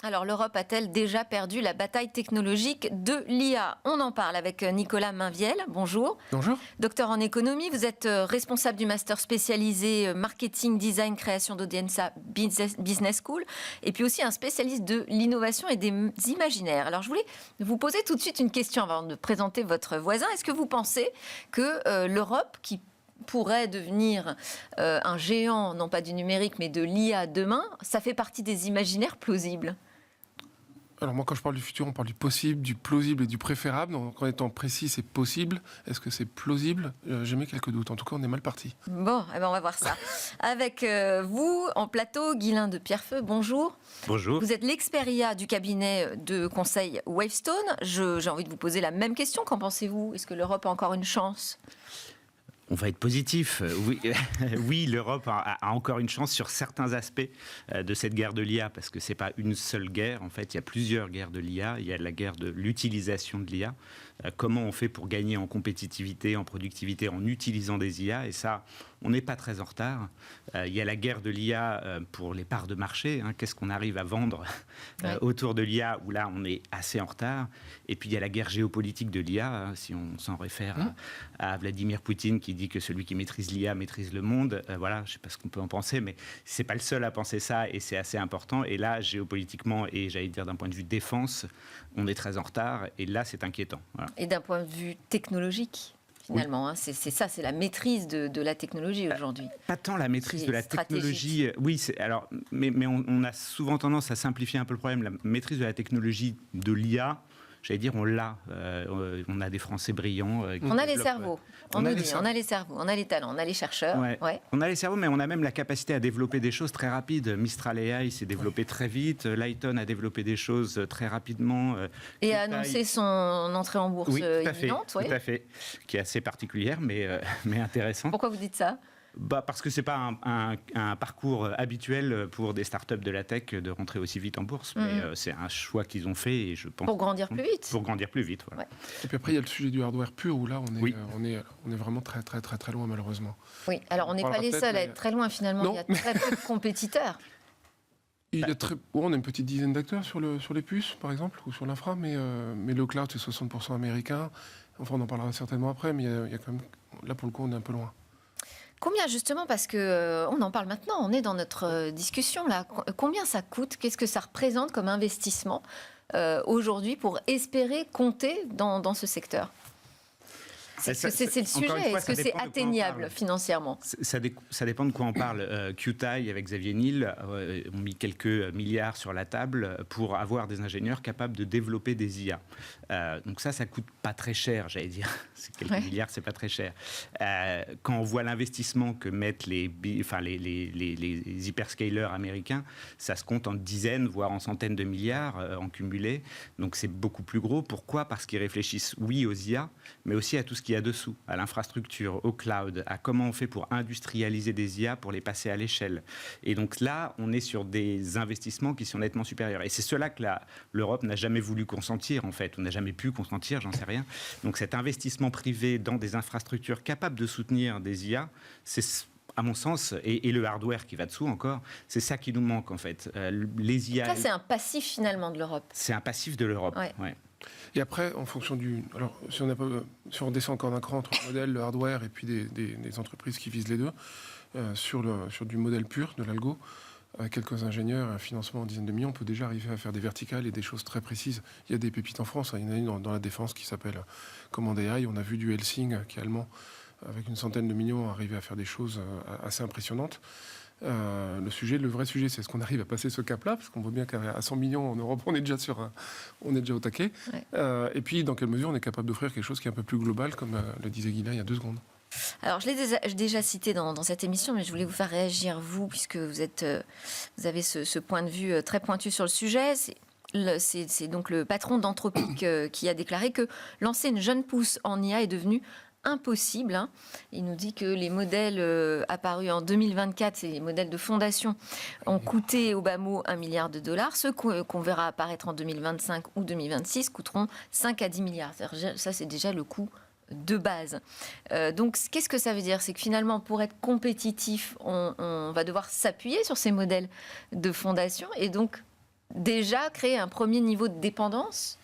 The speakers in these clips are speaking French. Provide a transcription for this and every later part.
Alors, l'Europe a-t-elle déjà perdu la bataille technologique de l'IA? On en parle avec Nicolas Mainvielle. Bonjour. Bonjour. Docteur en économie, vous êtes responsable du master spécialisé marketing, design, création d'Audienza Business School, et puis aussi un spécialiste de l'innovation et des imaginaires. Alors, je voulais vous poser tout de suite une question avant de présenter votre voisin. Est-ce que vous pensez que l'Europe, qui pourrait devenir un géant, non pas du numérique, mais de l'IA demain, ça fait partie des imaginaires plausibles? Alors moi, quand je parle du futur, on parle du possible, du plausible et du préférable. Donc en étant précis, c'est possible. Est-ce que c'est plausible? J'ai mis quelques doutes. En tout cas, on est mal parti. Bon, on va voir ça. Avec vous, en plateau, Guylain de Pierrefeu, bonjour. Bonjour. Vous êtes l'expert IA du cabinet de conseil Wavestone. J'ai envie de vous poser la même question. Qu'en pensez-vous? Est-ce que l'Europe a encore une chance? On va être positif. Oui, oui, l'Europe a encore une chance sur certains aspects de cette guerre de l'IA, parce que c'est pas une seule guerre. En fait, il y a plusieurs guerres de l'IA. Il y a la guerre de l'utilisation de l'IA. Comment on fait pour gagner en compétitivité, en productivité, en utilisant des IA? Et ça, on n'est pas très en retard. Il y a la guerre de l'IA pour les parts de marché. Qu'est-ce qu'on arrive à vendre autour de l'IA, où là, on est assez en retard. Et puis, il y a la guerre géopolitique de l'IA, si on s'en réfère à Vladimir Poutine, qui dit que celui qui maîtrise l'IA maîtrise le monde. Voilà, je ne sais pas ce qu'on peut en penser, mais c'est pas le seul à penser ça, et c'est assez important. Et là, géopolitiquement, et j'allais dire d'un point de vue défense, on est très en retard, et là, c'est inquiétant. Voilà. Et d'un point de vue technologique, finalement, oui. C'est ça, c'est la maîtrise de la technologie aujourd'hui. Pas tant la maîtrise de la technologie. Oui, alors, mais on a souvent tendance à simplifier un peu le problème. La maîtrise de la technologie de l'IA, j'allais dire, on l'a. On a des Français brillants. On a les cerveaux. On a les cerveaux, on a les talents, on a les chercheurs. Ouais. Ouais. On a les cerveaux, mais on a même la capacité à développer des choses très rapides. Mistral AI s'est développé très vite. Lighton a développé des choses très rapidement. Et a annoncé son entrée en bourse imminente. Tout à fait. Qui est assez particulière, mais intéressante. Pourquoi vous dites ça? Parce que ce n'est pas un parcours habituel pour des startups de la tech de rentrer aussi vite en bourse, mais c'est un choix qu'ils ont fait, et je pense... Pour grandir plus vite. Pour grandir plus vite, voilà. Ouais. Et puis après, il y a le sujet du hardware pur, où là, on est vraiment très, très, très, très loin, malheureusement. Oui, alors on n'est pas les seuls à être très loin, finalement. Non. Il y a très peu de compétiteurs. On a une petite dizaine d'acteurs sur les puces, par exemple, ou sur l'infra, mais le cloud, c'est 60% américain. Enfin, on en parlera certainement après, mais il y a quand même... Là, pour le coup, on est un peu loin. Combien, justement, parce qu'on en parle maintenant, on est dans notre discussion là, combien ça coûte, qu'est-ce que ça représente comme investissement aujourd'hui pour espérer compter dans ce secteur? C'est le sujet. Est-ce que c'est atteignable financièrement? Ça dépend de quoi on parle. QTI, avec Xavier Niel, ont mis quelques milliards sur la table pour avoir des ingénieurs capables de développer des IA. Donc ça coûte pas très cher, j'allais dire. Quelques milliards, c'est pas très cher. Quand on voit l'investissement que mettent les hyperscalers américains, ça se compte en dizaines, voire en centaines de milliards en cumulé. Donc c'est beaucoup plus gros. Pourquoi? Parce qu'ils réfléchissent, oui, aux IA, mais aussi à tout ce qu'il y a dessous, à l'infrastructure, au cloud, à comment on fait pour industrialiser des IA, pour les passer à l'échelle. Et donc là, on est sur des investissements qui sont nettement supérieurs. Et c'est cela que l'Europe n'a jamais voulu consentir, en fait. On n'a jamais pu consentir, j'en sais rien. Donc cet investissement privé dans des infrastructures capables de soutenir des IA, c'est... à mon sens, et le hardware qui va dessous encore, c'est ça qui nous manque, en fait. Les IA... Ça, c'est un passif, finalement, de l'Europe. C'est un passif de l'Europe, ouais. Et après, en fonction du... Alors, si on descend encore d'un cran entre le modèle, le hardware, et puis des entreprises qui visent les deux, sur du modèle pur, de l'algo, avec quelques ingénieurs, un financement en dizaines de millions, on peut déjà arriver à faire des verticales et des choses très précises. Il y a des pépites en France, il y en a une dans la défense qui s'appelle Command AI. On a vu du Helsing, qui est allemand, avec une centaine de millions, arriver à faire des choses assez impressionnantes. Le vrai sujet, c'est est-ce qu'on arrive à passer ce cap-là, parce qu'on voit bien qu'à 100 millions en Europe, on est déjà au taquet. Ouais. Et puis, dans quelle mesure on est capable d'offrir quelque chose qui est un peu plus global, comme le disait Guylain il y a 2 secondes. Alors, je l'ai déjà cité dans cette émission, mais je voulais vous faire réagir, vous, puisque vous avez ce point de vue très pointu sur le sujet. C'est donc le patron d'Anthropic qui a déclaré que lancer une jeune pousse en IA est devenu impossible. Il nous dit que les modèles apparus en 2024, c'est les modèles de fondation, ont coûté au bas mot $1 milliard. Ceux qu'on verra apparaître en 2025 ou 2026 coûteront 5 à 10 milliards. Ça, c'est déjà le coût de base. Donc, qu'est-ce que ça veut dire? C'est que finalement, pour être compétitif, on va devoir s'appuyer sur ces modèles de fondation et donc déjà créer un premier niveau de dépendance.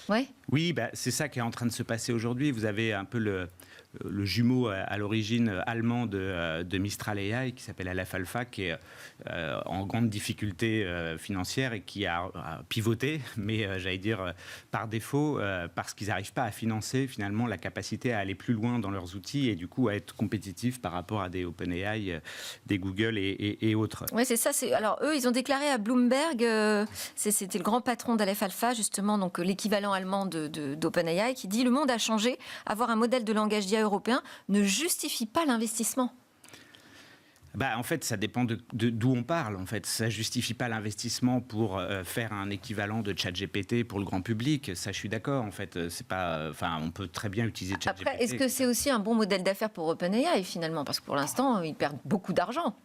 Ouais. Oui, c'est ça qui est en train de se passer aujourd'hui. Vous avez un peu le jumeau à l'origine allemand de Mistral AI qui s'appelle Aleph Alpha, qui est en grande difficulté financière et qui a pivoté, mais j'allais dire par défaut, parce qu'ils n'arrivent pas à financer finalement la capacité à aller plus loin dans leurs outils et du coup à être compétitifs par rapport à des OpenAI, des Google et autres. Oui, c'est ça. Alors eux, ils ont déclaré à Bloomberg, c'était le grand patron d'Aleph Alpha, justement, donc l'équivalent allemand d'OpenAI, qui dit: le monde a changé, avoir un modèle de langage d'IA européen ne justifie pas l'investissement. En fait, ça dépend d'où on parle. En fait, ça justifie pas l'investissement pour faire un équivalent de ChatGPT pour le grand public. Ça, je suis d'accord. En fait, c'est pas. Enfin, on peut très bien utiliser ChatGPT. Après, est-ce que c'est aussi un bon modèle d'affaires pour OpenAI finalement? Parce que pour l'instant, ils perdent beaucoup d'argent.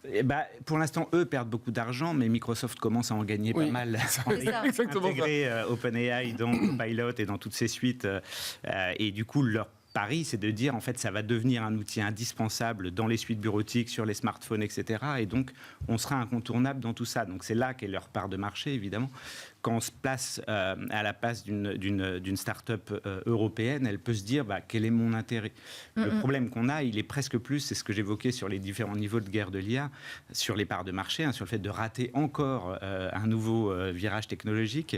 Pour l'instant, eux perdent beaucoup d'argent, mais Microsoft commence à en gagner pas mal. Intégrer OpenAI dans Copilot et dans toutes ses suites, et du coup leur pari, c'est de dire en fait ça va devenir un outil indispensable dans les suites bureautiques, sur les smartphones, etc. Et donc on sera incontournable dans tout ça. Donc c'est là qu'est leur part de marché, évidemment. Quand on se place à la place d'une start-up européenne, elle peut se dire quel est mon intérêt. Le problème qu'on a, il est presque plus, c'est ce que j'évoquais sur les différents niveaux de guerre de l'IA, sur les parts de marché, sur le fait de rater encore un nouveau virage technologique,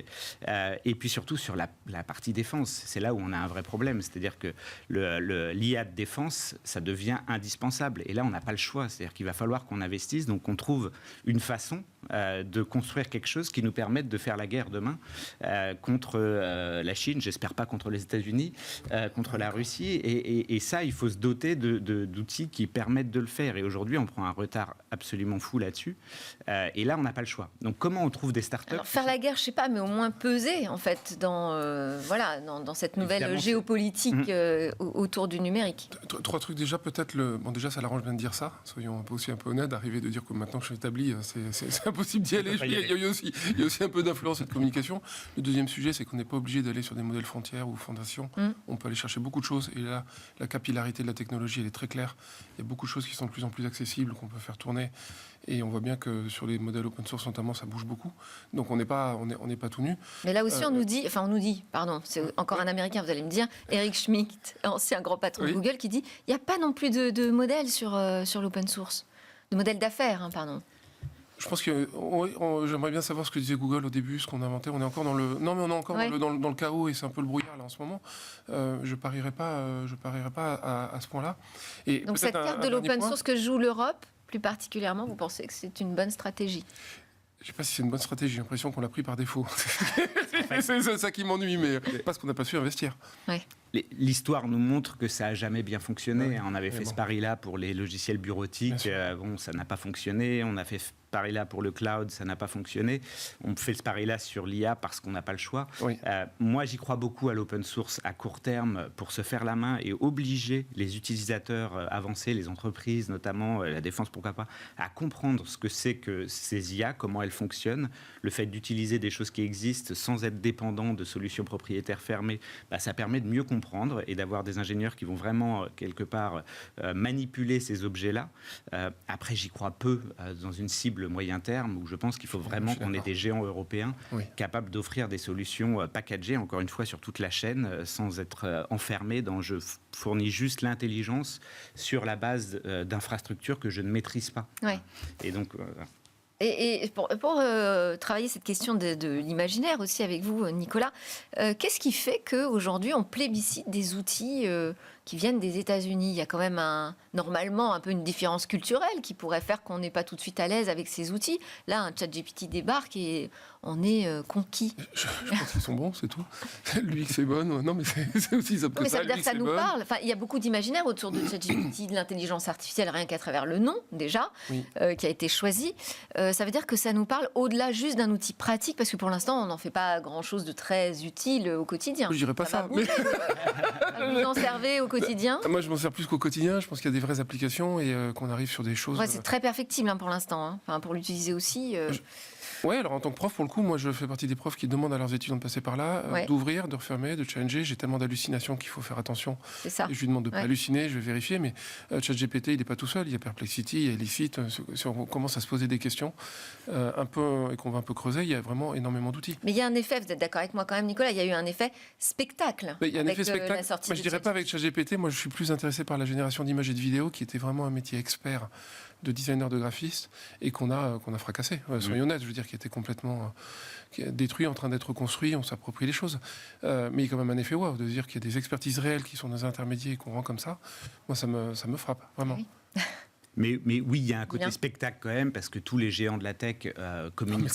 et puis surtout sur la partie défense. C'est là où on a un vrai problème, c'est-à-dire que l'IA de défense, ça devient indispensable. Et là, on n'a pas le choix, c'est-à-dire qu'il va falloir qu'on investisse, donc qu'on trouve une façon de construire quelque chose qui nous permette de faire la guerre demain contre la Chine, j'espère pas contre les États-Unis, contre la Russie, et ça, il faut se doter d'outils qui permettent de le faire. Et aujourd'hui, on prend un retard absolument fou là-dessus, et là, on n'a pas le choix. Donc, comment on trouve des startups? Alors, faire la guerre, je sais pas, mais au moins peser en fait dans cette nouvelle évidemment, géopolitique autour du numérique. Trois trucs déjà, peut-être déjà, ça l'arrange bien de dire ça. Soyons aussi un peu honnêtes, d'arriver de dire que maintenant que je suis établi, c'est impossible d'y aller. Il y a aussi un peu d'influence et de communication. Le deuxième sujet, c'est qu'on n'est pas obligé d'aller sur des modèles frontières ou fondations. On peut aller chercher beaucoup de choses. Et là, la capillarité de la technologie, elle est très claire. Il y a beaucoup de choses qui sont de plus en plus accessibles, qu'on peut faire tourner. Et on voit bien que sur les modèles open source, notamment, ça bouge beaucoup. Donc on n'est pas tout nu. Mais là aussi, on nous dit, pardon, c'est encore un Américain, vous allez me dire, Eric Schmidt, ancien grand patron de Google, qui dit il n'y a pas non plus de modèle sur l'open source, de modèle d'affaires, pardon. Je pense que j'aimerais bien savoir ce que disait Google au début, ce qu'on inventait. On est encore dans le chaos et c'est un peu le brouillard là en ce moment. Je parierais pas à ce point-là. Et donc cette carte de l'open source que joue l'Europe, plus particulièrement, vous pensez que c'est une bonne stratégie? Je ne sais pas si c'est une bonne stratégie. J'ai l'impression qu'on l'a pris par défaut. C'est ça qui m'ennuie, mais parce qu'on n'a pas su investir. Ouais. L'histoire nous montre que ça n'a jamais bien fonctionné. On avait fait ce pari-là pour les logiciels bureautiques. Ça n'a pas fonctionné. On a fait ce pari-là pour le cloud. Ça n'a pas fonctionné. On fait ce pari-là sur l'IA parce qu'on n'a pas le choix. Moi, j'y crois beaucoup à l'open source à court terme pour se faire la main et obliger les utilisateurs avancés, les entreprises, notamment la défense, pourquoi pas, à comprendre ce que c'est que ces IA, comment elles fonctionnent. Le fait d'utiliser des choses qui existent sans être dépendant de solutions propriétaires fermées, ça permet de mieux comprendre et d'avoir des ingénieurs qui vont vraiment, quelque part, manipuler ces objets-là. Après, j'y crois peu dans une cible moyen terme, où je pense qu'il faut vraiment qu'on ait des géants européens capables d'offrir des solutions packagées, encore une fois, sur toute la chaîne, sans être enfermés dans je fournis juste l'intelligence sur la base d'infrastructures que je ne maîtrise pas. Et donc... Et pour travailler cette question de l'imaginaire aussi avec vous, Nicolas, qu'est-ce qui fait qu'aujourd'hui on plébiscite des outils qui viennent des États-Unis? Il y a quand même normalement un peu une différence culturelle qui pourrait faire qu'on n'est pas tout de suite à l'aise avec ces outils. Là, un ChatGPT débarque et on est conquis. Je pense qu'ils sont bons, c'est tout. Lui, c'est bon. Non, mais c'est aussi ça. Mais ça veut dire que ça nous parle. Enfin, il y a beaucoup d'imaginaire autour de ChatGPT, de l'intelligence artificielle, rien qu'à travers le nom déjà, qui a été choisi. Ça veut dire que ça nous parle au-delà juste d'un outil pratique, parce que pour l'instant, on n'en fait pas grand-chose de très utile au quotidien. Je dirais pas ça. Vous en servez au quotidien? quotidien. Moi, je m'en sers plus qu'au quotidien. Je pense qu'il y a des vraies applications et qu'on arrive sur des choses. Ouais, c'est très perfectible pour l'instant. Enfin, pour l'utiliser aussi. Ouais, alors en tant que prof, pour le coup, moi je fais partie des profs qui demandent à leurs étudiants de passer par là, d'ouvrir, de refermer, de challenger. J'ai tellement d'hallucinations qu'il faut faire attention. C'est ça. Et je lui demande de ne pas halluciner, je vais vérifier, mais ChatGPT, il n'est pas tout seul. Il y a Perplexity, il y a Elicit. Si on commence à se poser des questions un peu, et qu'on va un peu creuser, il y a vraiment énormément d'outils. Mais il y a un effet, vous êtes d'accord avec moi quand même, Nicolas, il y a eu un effet spectacle. Mais il y a un effet la spectacle. sortie Moi, je dirais pas avec ChatGPT. Moi, je suis plus intéressé par la génération d'images et de vidéos, qui était vraiment un métier expert de designer, de graphiste, et qu'on a fracassé. Soyons honnêtes, je veux dire, qui était complètement détruit, en train d'être construit, on s'approprie les choses. Mais il y a quand même un effet wow, de dire qu'il y a des expertises réelles qui sont dans les intermédiaires et qu'on rend comme ça. Moi, ça me frappe, vraiment. Oui. Mais oui, il y a un côté spectacle quand même, parce que tous les géants de la tech communiquent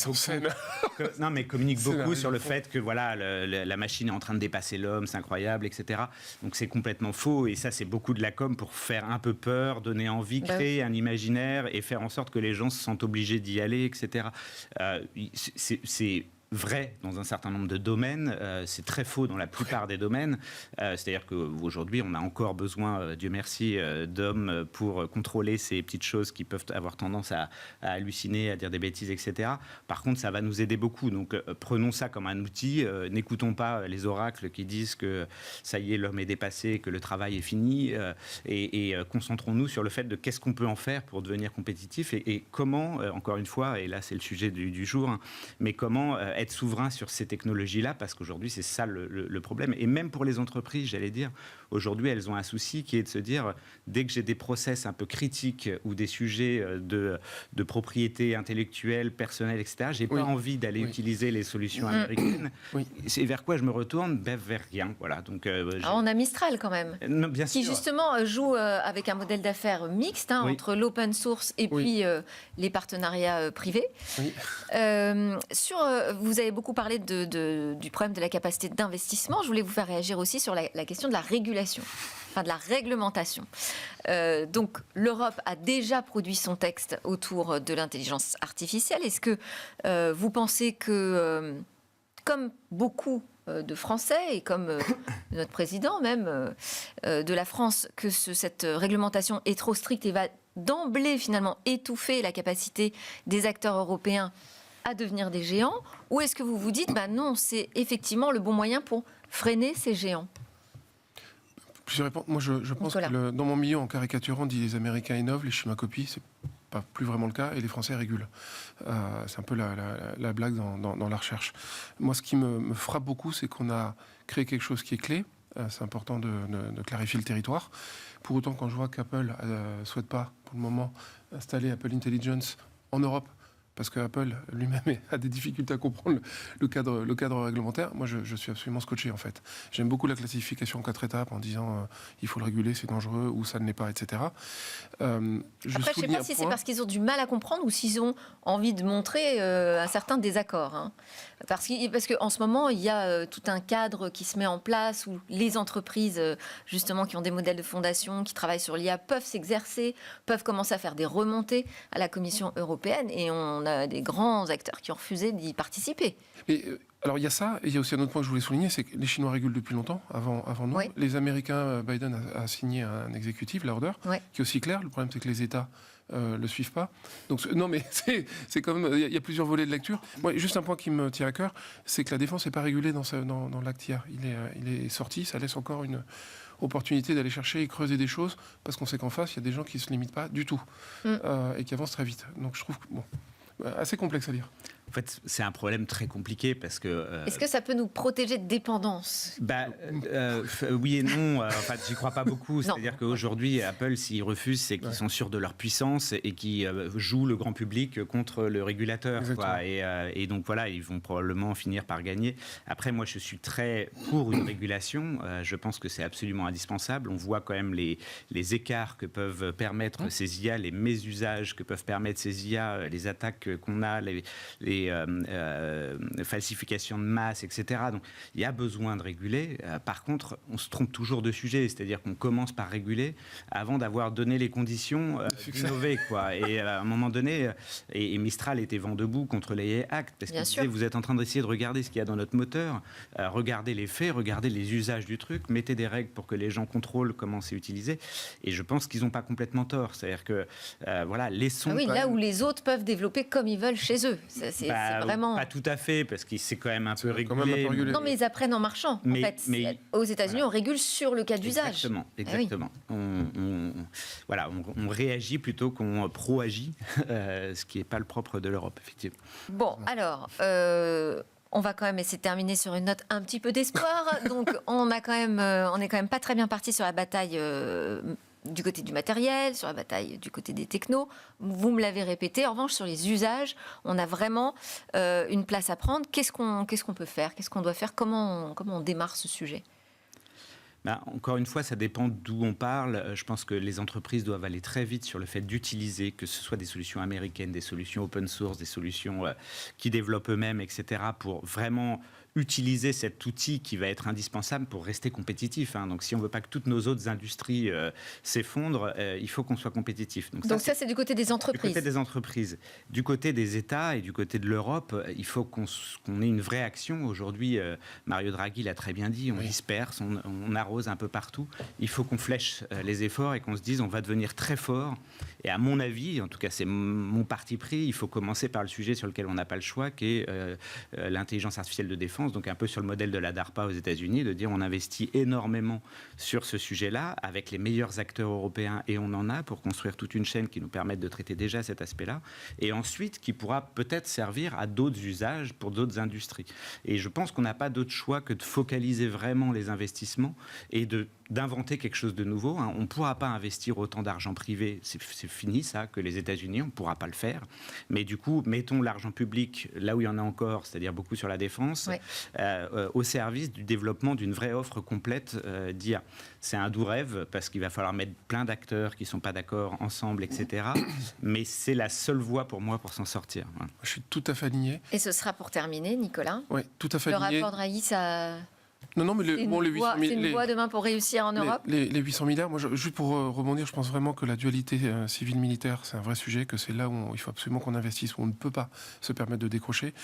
communiquent beaucoup sur le fait que voilà, la machine est en train de dépasser l'homme, c'est incroyable, etc. Donc c'est complètement faux, et ça c'est beaucoup de la com pour faire un peu peur, donner envie, créer un imaginaire et faire en sorte que les gens se sentent obligés d'y aller, etc. C'est vrai dans un certain nombre de domaines, c'est très faux dans la plupart des domaines. C'est-à-dire qu'aujourd'hui, on a encore besoin, Dieu merci, d'hommes pour contrôler ces petites choses qui peuvent avoir tendance à halluciner, à dire des bêtises, etc. Par contre, ça va nous aider beaucoup. Donc, prenons ça comme un outil. N'écoutons pas les oracles qui disent que ça y est, l'homme est dépassé, que le travail est fini. Et concentrons-nous sur le fait de qu'est-ce qu'on peut en faire pour devenir compétitif et comment, encore une fois, et là, c'est le sujet du jour, hein, mais comment être souverain sur ces technologies-là, parce qu'aujourd'hui, c'est ça le problème. Et même pour les entreprises, j'allais dire, aujourd'hui, elles ont un souci qui est de se dire, dès que j'ai des process un peu critiques ou des sujets de propriété intellectuelle, personnelle, etc., j'ai pas envie d'aller utiliser les solutions américaines. C'est vers quoi je me retourne? Vers rien. Voilà. Donc, on a Mistral quand même, bien sûr. Qui justement joue avec un modèle d'affaires mixte entre l'open source et puis les partenariats privés. Vous avez beaucoup parlé du problème de la capacité d'investissement. Je voulais vous faire réagir aussi sur la question de la régulation, enfin de la réglementation. Donc l'Europe a déjà produit son texte autour de l'intelligence artificielle. Est-ce que vous pensez que, comme beaucoup de Français et comme notre président même de la France, que cette réglementation est trop stricte et va d'emblée finalement étouffer la capacité des acteurs européens à devenir des géants, ou est-ce que vous vous dites, non, c'est effectivement le bon moyen pour freiner ces géants? Plusieurs réponses. Moi, je pense que dans mon milieu, en caricaturant, on dit les Américains innovent, les Chinois copient, c'est pas plus vraiment le cas, et les Français régulent. C'est un peu la blague dans la recherche. Moi, ce qui me frappe beaucoup, c'est qu'on a créé quelque chose qui est clé. C'est important de clarifier le territoire. Pour autant, quand je vois qu'Apple ne souhaite pas, pour le moment, installer Apple Intelligence en Europe, parce que Apple lui-même a des difficultés à comprendre le cadre réglementaire. Moi, je suis absolument scotché, en fait. J'aime beaucoup la classification en 4 étapes, en disant il faut le réguler, c'est dangereux, ou ça ne l'est pas, etc. Après, je ne sais pas si c'est parce qu'ils ont du mal à comprendre ou s'ils ont envie de montrer un certain désaccord. Hein. Parce qu'en ce moment, il y a tout un cadre qui se met en place où les entreprises, justement, qui ont des modèles de fondation, qui travaillent sur l'IA, peuvent s'exercer, peuvent commencer à faire des remontées à la Commission européenne, et on a des grands acteurs qui ont refusé d'y participer. Alors il y a ça, et il y a aussi un autre point que je voulais souligner, c'est que les Chinois régulent depuis longtemps, avant nous. Les Américains, Biden a signé un exécutif, l'order, qui est aussi clair. Le problème, c'est que les États le suivent pas. Donc non, mais c'est comme il y a plusieurs volets de lecture. Moi, juste un point qui me tient à cœur, c'est que la défense n'est pas régulée dans l'acte IA. Il est sorti, ça laisse encore une opportunité d'aller chercher et creuser des choses, parce qu'on sait qu'en face, il y a des gens qui se limitent pas du tout et qui avancent très vite. Donc je trouve assez complexe à lire. En fait, c'est un problème très compliqué parce que... Est-ce que ça peut nous protéger de dépendance? Oui et non. Enfin, j'y crois pas beaucoup. C'est-à-dire qu'aujourd'hui, Apple, s'ils refusent, c'est qu'ils sont sûrs de leur puissance et qu'ils jouent le grand public contre le régulateur. Quoi. Et donc voilà, ils vont probablement finir par gagner. Après, moi, je suis très pour une régulation. Je pense que c'est absolument indispensable. On voit quand même les écarts que peuvent permettre ces IA, les mésusages que peuvent permettre ces IA, les attaques qu'on a, les les falsifications de masse, etc. Donc il y a besoin de réguler. Par contre, on se trompe toujours de sujet, c'est-à-dire qu'on commence par réguler avant d'avoir donné les conditions d'innover, quoi. Et à un moment donné, et Mistral était vent debout contre les actes, parce qu'il disait, vous êtes en train d'essayer de regarder ce qu'il y a dans notre moteur, regardez les faits, regardez les usages du truc, mettez des règles pour que les gens contrôlent comment c'est utilisé. Et je pense qu'ils n'ont pas complètement tort. C'est-à-dire que, voilà, laissons... Ah oui, là où les autres peuvent développer comme ils veulent chez eux. C'est vraiment... Pas tout à fait, parce que c'est quand même un peu régulé. Non, mais ils apprennent en marchant. En fait, aux États-Unis, on régule sur le cas d'usage. Exactement. Ah oui. On réagit plutôt qu'on pro-agit, ce qui n'est pas le propre de l'Europe, effectivement. Bon, alors... on va quand même essayer de terminer sur une note un petit peu d'espoir. Donc, on est quand même pas très bien parti sur la bataille du côté du matériel, sur la bataille du côté des technos. Vous me l'avez répété. En revanche, sur les usages, on a vraiment une place à prendre. Qu'est-ce qu'on peut faire ? Qu'est-ce qu'on doit faire ? Comment on démarre ce sujet ? Encore une fois, ça dépend d'où on parle. Je pense que les entreprises doivent aller très vite sur le fait d'utiliser, que ce soit des solutions américaines, des solutions open source, des solutions qui développent eux-mêmes, etc., pour vraiment utiliser cet outil qui va être indispensable pour rester compétitif. Donc, si on ne veut pas que toutes nos autres industries s'effondrent, il faut qu'on soit compétitif. Donc ça, c'est du côté des entreprises. Du côté des entreprises. Du côté des États et du côté de l'Europe, il faut qu'on ait une vraie action. Aujourd'hui, Mario Draghi l'a très bien dit, on disperse, on arrose un peu partout. Il faut qu'on flèche les efforts et qu'on se dise on va devenir très fort. Et à mon avis, en tout cas c'est mon parti pris, il faut commencer par le sujet sur lequel on n'a pas le choix, qui est l'intelligence artificielle de défense, donc un peu sur le modèle de la DARPA aux États-Unis, de dire on investit énormément sur ce sujet-là avec les meilleurs acteurs européens, et on en a pour construire toute une chaîne qui nous permette de traiter déjà cet aspect-là, et ensuite qui pourra peut-être servir à d'autres usages pour d'autres industries. Et je pense qu'on n'a pas d'autre choix que de focaliser vraiment les investissements et d'inventer quelque chose de nouveau. On ne pourra pas investir autant d'argent privé, c'est fini ça, que les États-Unis, on ne pourra pas le faire. Mais du coup, mettons l'argent public là où il y en a encore, c'est-à-dire beaucoup sur la défense, au service du développement d'une vraie offre complète d'IA. C'est un doux rêve, parce qu'il va falloir mettre plein d'acteurs qui ne sont pas d'accord ensemble, etc. Mais c'est la seule voie pour moi pour s'en sortir. Voilà. Je suis tout à fait aligné. Et ce sera pour terminer, Nicolas. Oui, tout à fait le aligné. Le rapport Draghi, ça... Non, mais c'est une voie demain pour réussir en Europe. Les 800 milliards, moi, juste pour rebondir, je pense vraiment que la dualité civile-militaire, c'est un vrai sujet, que c'est là où il faut absolument qu'on investisse, où on ne peut pas se permettre de décrocher.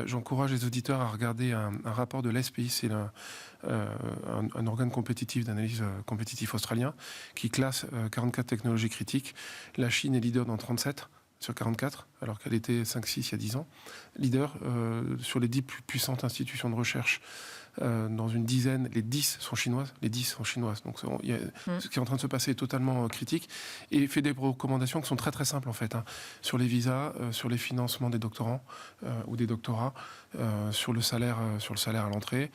J'encourage les auditeurs à regarder un rapport de l'SPI, c'est un organe compétitif d'analyse compétitif australien, qui classe 44 technologies critiques. La Chine est leader dans 37 sur 44, alors qu'elle était 5-6 il y a 10 ans. Leader sur les 10 plus puissantes institutions de recherche. Dans une dizaine, les 10 sont chinoises. Donc ce qui est en train de se passer est totalement critique, et fait des recommandations qui sont très très simples en fait, sur les visas, sur les financements des doctorants ou des doctorats, sur le salaire à l'entrée,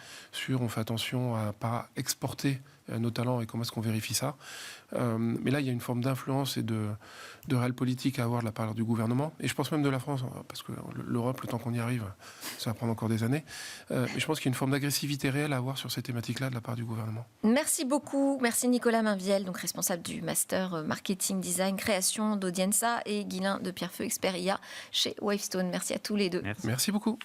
on fait attention à pas exporter nos talents et comment est-ce qu'on vérifie ça. Mais là, il y a une forme d'influence et de réelle politique à avoir de la part du gouvernement, et je pense même de la France, parce que l'Europe, le temps qu'on y arrive, ça va prendre encore des années. Mais je pense qu'il y a une forme d'agressivité réelle à avoir sur ces thématiques-là de la part du gouvernement. Merci beaucoup. Merci Nicolas Mainviel, donc responsable du Master Marketing Design Création d'Audienza, et Guylain de Pierrefeu, expert IA chez Wavestone. Merci à tous les deux. Merci beaucoup.